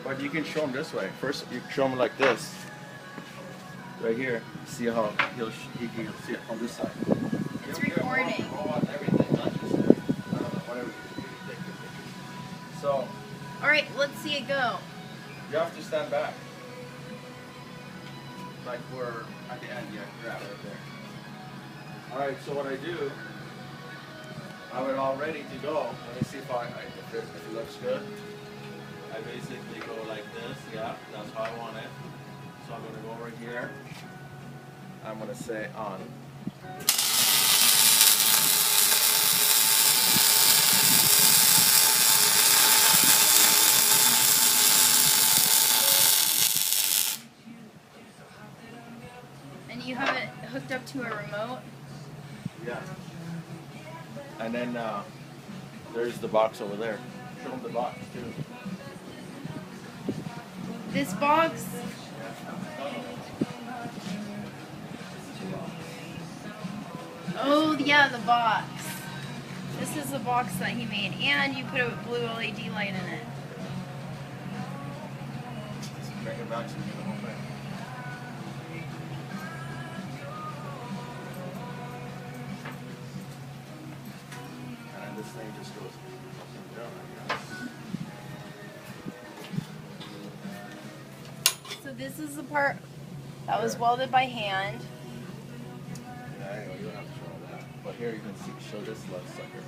But you can show him this way. First, you show him like this, right here. See how he'll see it from this side. It's recording. Everything, not just whatever you take your pictures. So. All right, let's see it go. You have to stand back. Like we're at the end, yeah, grab right there. Alright, so what I do, I have it all ready to go. Let me see if if it looks good. I basically go like this, yeah, that's how I want it. So I'm gonna go over here. I'm gonna say on. And you have it hooked up to a remote? Yeah. And then there's the box over there. Show them the box too. This box? Oh, yeah, the box. This is the box that he made. And you put a blue LED light in it. Bring it back to me the whole thing. And this thing just goes down, I guess. So this is the part that was welded by hand. Yeah, I know, you don't have to show all that. But here you can see, show this love sucker.